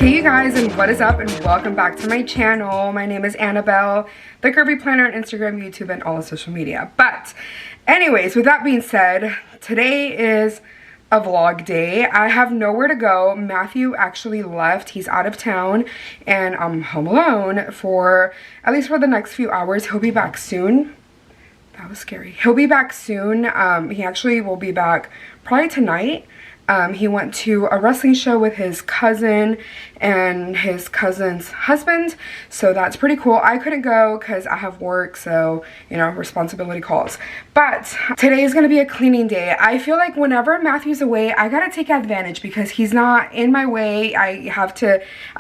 Hey you guys, and what is up, and welcome back to my channel. My name is Anabel, the Curvy Planner on Instagram, YouTube, and all the social media. But anyways, with that being said, today is a vlog day. I have nowhere to go. Matthew actually left. He's out of town and I'm home alone for at least for the next few hours. He'll be back soon. That was scary. He'll be back soon. He actually will be back probably tonight. He went to a wrestling show with his cousin and his cousin's husband, so that's pretty cool. I couldn't go because I have work, so you know, responsibility calls. But today is gonna be a cleaning day. I feel like whenever Matthew's away, I gotta take advantage because he's not in my way. I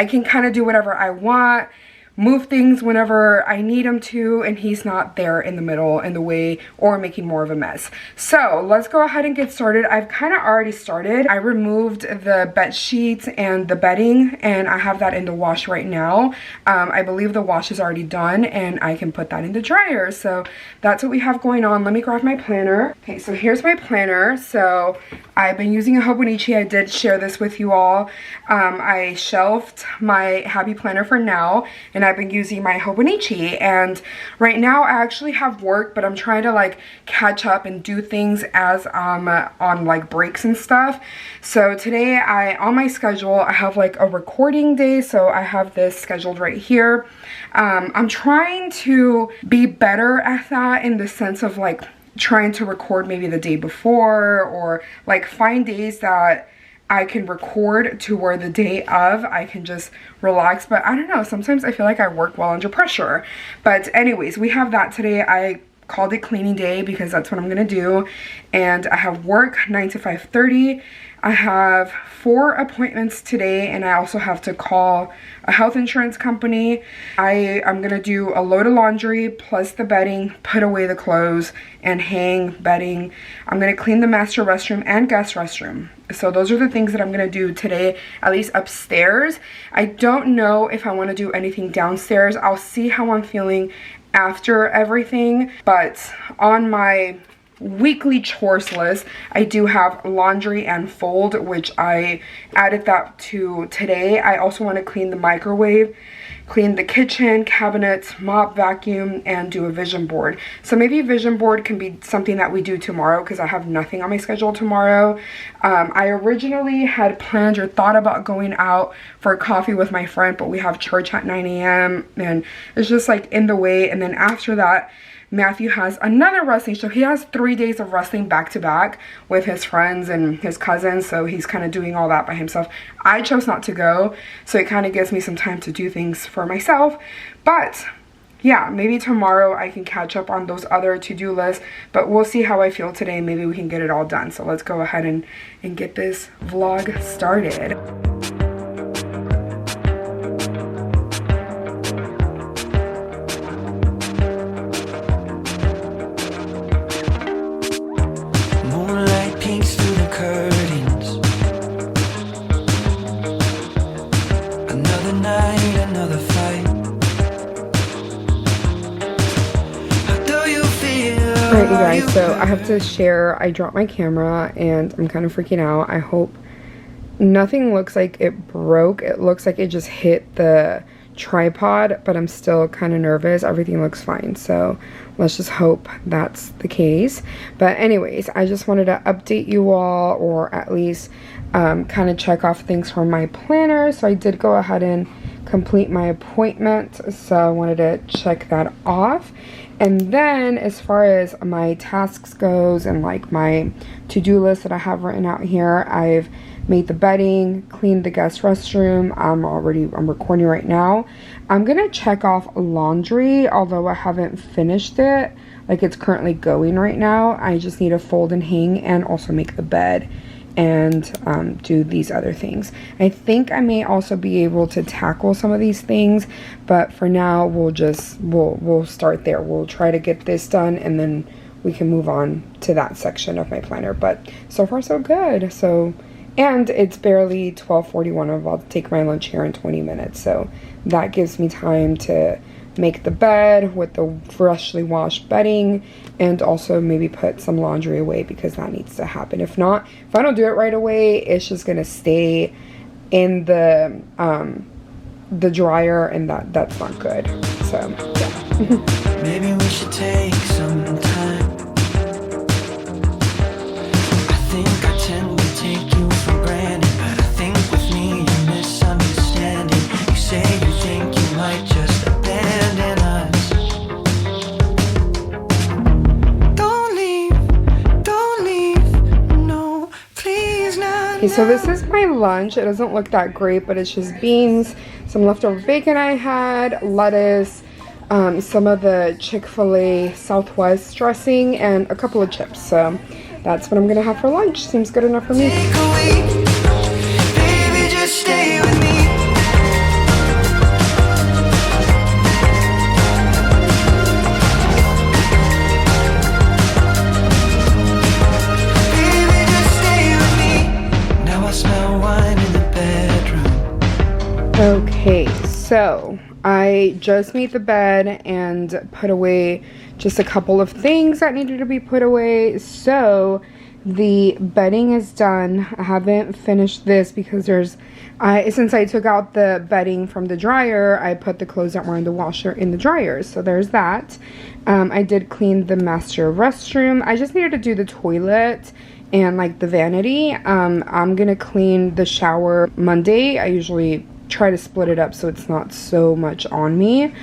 can kind of do whatever I want, move things whenever I need him to, and he's not there in the middle, in the way, or making more of a mess. So let's go ahead and get started. I've kind of already started. I removed the bed sheets and the bedding, and I have that in the wash right now. I believe the wash is already done and I can put that in the dryer. So that's what we have going on. Let me grab my planner. Okay, so here's my planner. So I've been using a Hobonichi. I did share this with you all. I shelved my Happy Planner for now, and I've been using my Hobonichi, and right now I actually have work, but I'm trying to like catch up and do things as I'm on like breaks and stuff. So today on my schedule I have like a recording day, so I have this scheduled right here. I'm trying to be better at that in the sense of like trying to record maybe the day before, or like find days that I can record to where the day of I can just relax. But I don't know, sometimes I feel like I work well under pressure. But anyways, we have that today. I called it cleaning day because that's what I'm gonna do, and I have work 9 to 5:30. I have 4 appointments today, and I also have to call a health insurance company. I'm gonna do a load of laundry plus the bedding, put away the clothes, and hang bedding. I'm gonna clean the master restroom and guest restroom. So those are the things that I'm gonna do today, at least upstairs. I don't know if I wanna do anything downstairs. I'll see how I'm feeling after everything. But on my weekly chores list, I do have laundry and fold, which I added that to today. I also want to clean the microwave, clean the kitchen, cabinets, mop, vacuum, and do a vision board. So maybe vision board can be something that we do tomorrow because I have nothing on my schedule tomorrow. I originally had planned or thought about going out for coffee with my friend, but we have church at 9 a.m. and it's just like in the way. And then after that, Matthew has another wrestling show. He has 3 days of wrestling back to back with his friends and his cousins, so he's kind of doing all that by himself. I chose not to go, so it kind of gives me some time to do things for myself. But yeah, maybe tomorrow I can catch up on those other to-do lists, but we'll see how I feel today. Maybe we can get it all done. So let's go ahead and get this vlog started. Alright you guys, so I have to share, I dropped my camera and I'm kind of freaking out. I hope nothing looks like it broke. It looks like it just hit the tripod, but I'm still kind of nervous. Everything looks fine, so let's just hope that's the case. But anyways, I just wanted to update you all, or at least kind of check off things from my planner. So I did go ahead and complete my appointment, so I wanted to check that off. And then as far as my tasks goes and like my to-do list that I have written out here, I've made the bedding, cleaned the guest restroom. I'm recording right now. I'm gonna check off laundry, although I haven't finished it. Like, it's currently going right now. I just need to fold and hang and also make the bed and do these other things. I think I may also be able to tackle some of these things, but for now we'll start there. We'll try to get this done and then we can move on to that section of my planner. But so far so good. So, and it's barely 12:41. I'm about to take my lunch here in 20 minutes, so that gives me time to make the bed with the freshly washed bedding, and also maybe put some laundry away because that needs to happen. If not, if I don't do it right away, it's just gonna stay in the dryer, and that's not good. So yeah. Maybe we should take some time. I think I tend to take you for granted, but I think with me you're misunderstanding. You say you think you might just abandon us. Don't leave, no, please not. Okay, so this is my lunch. It doesn't look that great, but it's just beans, some leftover bacon I had, lettuce, some of the Chick-fil-A Southwest dressing, and a couple of chips. So that's what I'm gonna have for lunch. Seems good enough for me. Take a week, baby, just stay with me. Baby, just stay with me. Now I smell wine in the bedroom. Okay, so I just made the bed and put away just a couple of things that needed to be put away. So the bedding is done. I haven't finished this because since I took out the bedding from the dryer, I put the clothes that were in the washer in the dryer. So there's that. I did clean the master restroom. I just needed to do the toilet and like the vanity. I'm gonna clean the shower Monday. I usually try to split it up so it's not so much on me.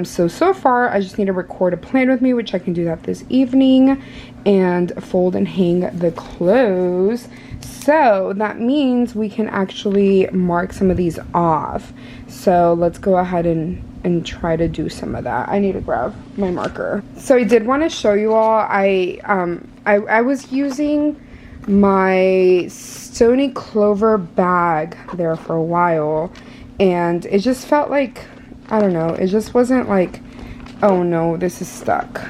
So far I just need to record a plan with me, which I can do that this evening, and fold and hang the clothes. So that means we can actually mark some of these off. So let's go ahead and try to do some of that. I need to grab my marker. So I did want to show you all, I was using my Stony Clover bag there for a while, and it just felt like, I don't know, it just wasn't like, oh no, this is stuck.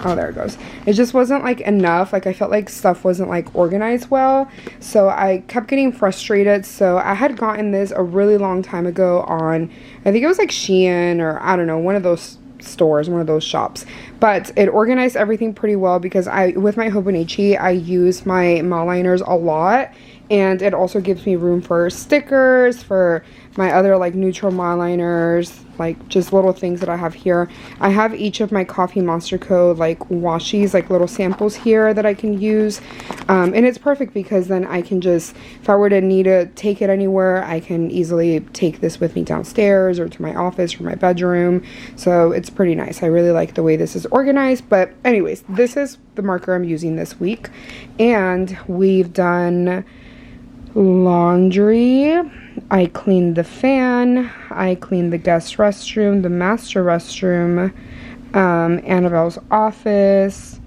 Oh, there it goes. It just wasn't like enough. Like I felt like stuff wasn't like organized well, so I kept getting frustrated. So I had gotten this a really long time ago on, I think it was like Shein, or I don't know, one of those stores, one of those shops, but it organized everything pretty well because with my Hobonichi, I use my mouth liners a lot, and it also gives me room for stickers, for my other like neutral mouth liners, like just little things that I have here. I have each of my Coffee Monster Co. like washies, like little samples here that I can use, and it's perfect because then I can just, if I were to need to take it anywhere, I can easily take this with me downstairs or to my office or my bedroom. So it's pretty nice. I really like the way this is organized. But anyways, this is the marker I'm using this week, and we've done laundry. I cleaned the fan, I cleaned the guest restroom, the master restroom, Anabel's office,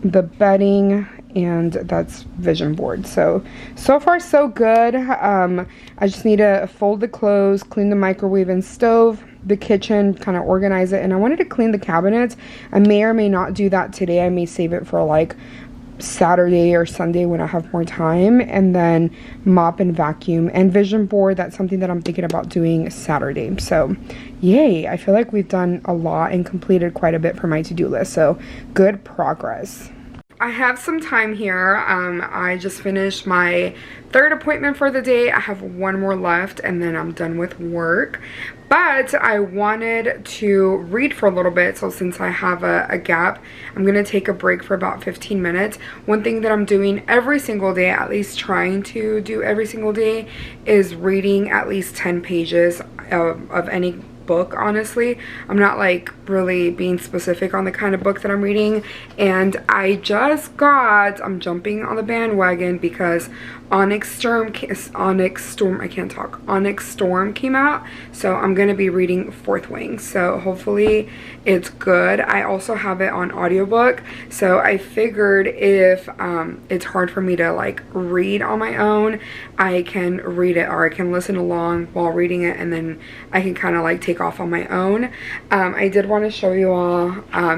the bedding, and that's vision board. So far so good. I just need to fold the clothes, clean the microwave and stove, the kitchen, kind of organize it, and I wanted to clean the cabinets. I may or may not do that today. I may save it for like Saturday or Sunday when I have more time, and then mop and vacuum and vision board. That's something that I'm thinking about doing Saturday. So yay, I feel like we've done a lot and completed quite a bit for my to-do list, so good progress. I have some time here. I just finished my third appointment for the day. I have one more left and then I'm done with work. But I wanted to read for a little bit, so since I have a gap, I'm going to take a break for about 15 minutes. One thing that I'm doing every single day, at least trying to do every single day, is reading at least 10 pages of any book. Honestly, I'm not like really being specific on the kind of book that I'm reading, and I'm jumping on the bandwagon because Onyx Storm came out, so I'm gonna be reading Fourth Wing, so hopefully it's good. I also have it on audiobook, so I figured if it's hard for me to like read on my own, I can read it, or I can listen along while reading it, and then I can kind of like take off on my own. I did want to show you all,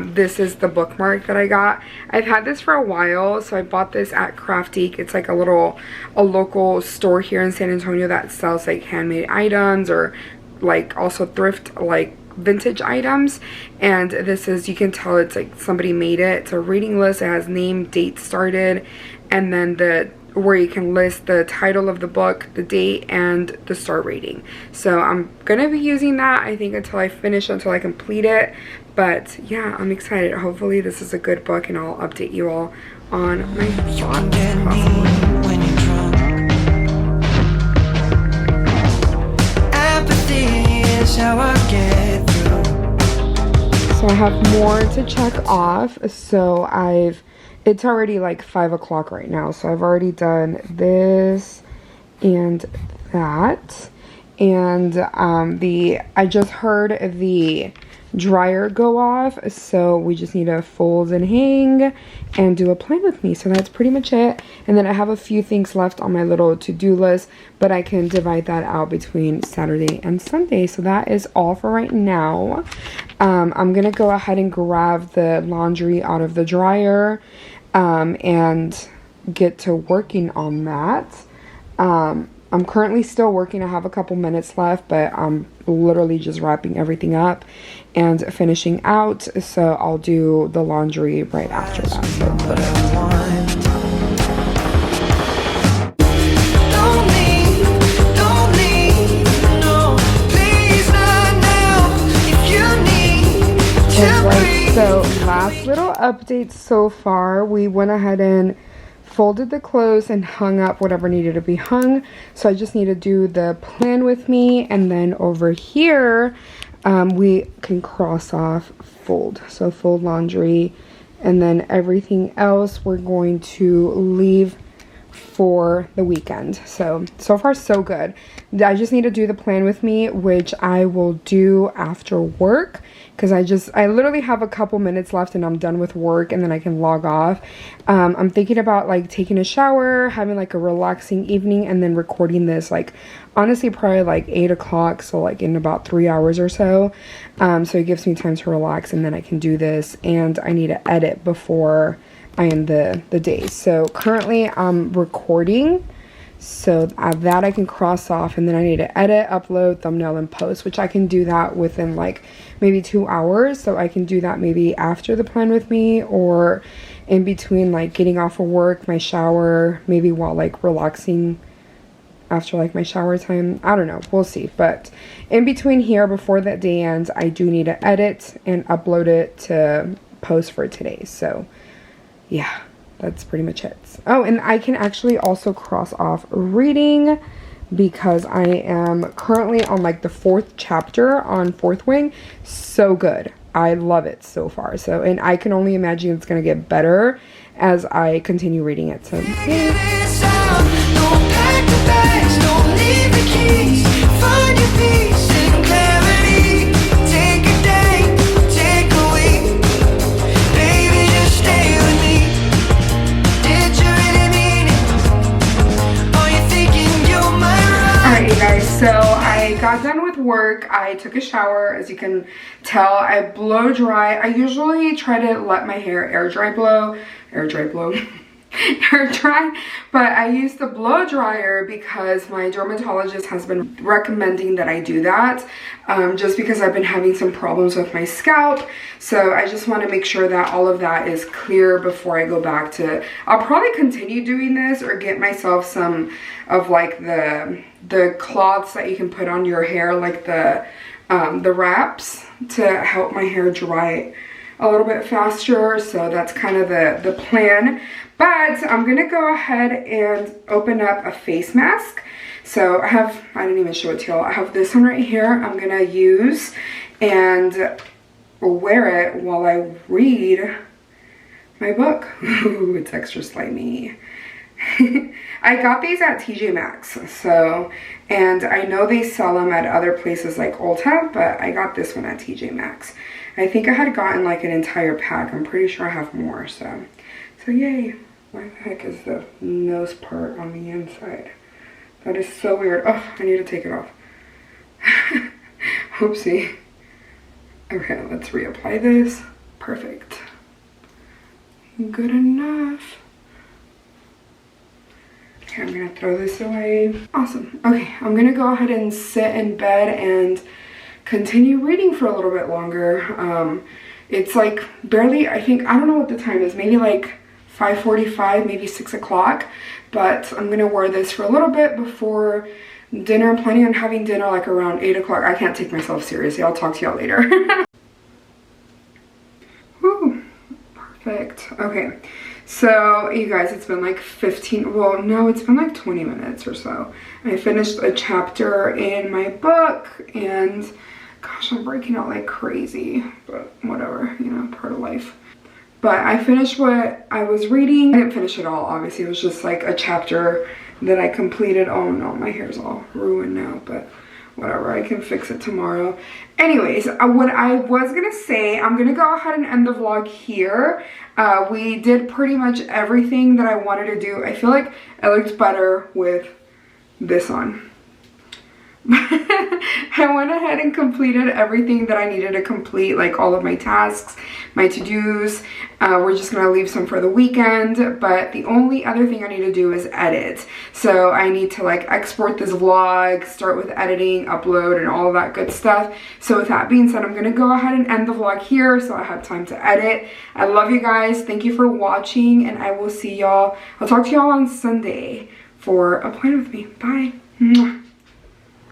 this is the bookmark that I got. I've had this for a while, so I bought this at Craftique. It's like a local store here in San Antonio that sells like handmade items, or like also thrift, like vintage items. And this is, you can tell it's like somebody made it. It's a reading list. It has name, date started, and then the where you can list the title of the book, the date, and the star rating. So I'm gonna be using that, I think, until I complete it. But yeah, I'm excited. Hopefully this is a good book, and I'll update you all on my thoughts. When you're drunk, apathy is how I get through. So I have more to check off. So it's already like 5 o'clock right now. So I've already done this and that. And I just heard the dryer go off, so we just need to fold and hang and do a plan with me. So that's pretty much it. And then I have a few things left on my little to-do list, but I can divide that out between Saturday and Sunday. So that is all for right now. I'm gonna go ahead and grab the laundry out of the dryer and get to working on that. I'm currently still working. I have a couple minutes left, but I'm literally just wrapping everything up and finishing out. So I'll do the laundry right after that. Alright, so last little update so far. We went ahead and folded the clothes and hung up whatever needed to be hung. So I just need to do the plan with me, and then over here we can cross off fold. So fold laundry, and then everything else we're going to leave for the weekend. So far so good. I just need to do the plan with me, which I will do after work, because I literally have a couple minutes left and I'm done with work, and then I can log off. I'm thinking about like taking a shower, having like a relaxing evening, and then recording this, like honestly probably like 8 o'clock, so like in about 3 hours or so. So it gives me time to relax, and then I can do this, and I need to edit before I end the day. So currently I'm recording, so that I can cross off, and then I need to edit, upload, thumbnail, and post, which I can do that within like maybe 2 hours. So I can do that maybe after the plan with me, or in between like getting off of work, my shower, maybe while like relaxing after like my shower time. I don't know, we'll see. But in between here, before that day ends, I do need to edit and upload it to post for today. So yeah, that's pretty much it. Oh, and I can actually also cross off reading, because I am currently on like the 4th chapter on Fourth Wing. So good. I love it so far. So, and I can only imagine it's going to get better as I continue reading it. So yeah. So I got done with work. I took a shower. As you can tell, I blow dry. I usually try to let my hair air dry, but I use the blow dryer because my dermatologist has been recommending that I do that, just because I've been having some problems with my scalp. So I just want to make sure that all of that is clear before I go back to, I'll probably continue doing this, or get myself some of like the cloths that you can put on your hair, like the wraps, to help my hair dry a little bit faster. So that's kind of the plan. But I'm gonna go ahead and open up a face mask. So I didn't even show it to y'all. I have this one right here I'm gonna use and wear it while I read my book. Ooh, it's extra slimy. I got these at TJ Maxx, and I know they sell them at other places like Ulta, but I got this one at TJ Maxx. I think I had gotten like an entire pack. I'm pretty sure I have more, so yay. Why the heck is the nose part on the inside? That is so weird. Oh, I need to take it off. Oopsie. Okay, let's reapply this. Perfect. Good enough. Okay, I'm gonna throw this away. Awesome. Okay, I'm gonna go ahead and sit in bed and continue reading for a little bit longer. It's like barely, I don't know what the time is, maybe like 5:45, maybe 6 o'clock. But I'm gonna wear this for a little bit before dinner. I'm planning on having dinner like around 8 o'clock. I can't take myself seriously. I'll talk to y'all later. Whew, perfect. Okay, so you guys, it's been like 15, well, no, it's been like 20 minutes or so. I finished a chapter in my book, and gosh, I'm breaking out like crazy, but whatever, you know, part of life. But I finished what I was reading. I didn't finish it all, obviously. It was just like a chapter that I completed. Oh no, my hair's all ruined now, but whatever, I can fix it tomorrow. Anyways, what I was gonna say, I'm gonna go ahead and end the vlog here. We did pretty much everything that I wanted to do. I feel like it looked better with this on. I went ahead and completed everything that I needed to complete, like all of my tasks, my to-dos. We're just gonna leave some for the weekend, but the only other thing I need to do is edit. So I need to like export this vlog, start with editing, upload, and all of that good stuff. So with that being said, I'm gonna go ahead and end the vlog here so I have time to edit. I love you guys. Thank you for watching, and I will see y'all. I'll talk to y'all on Sunday for a plan with me. Bye. Mwah.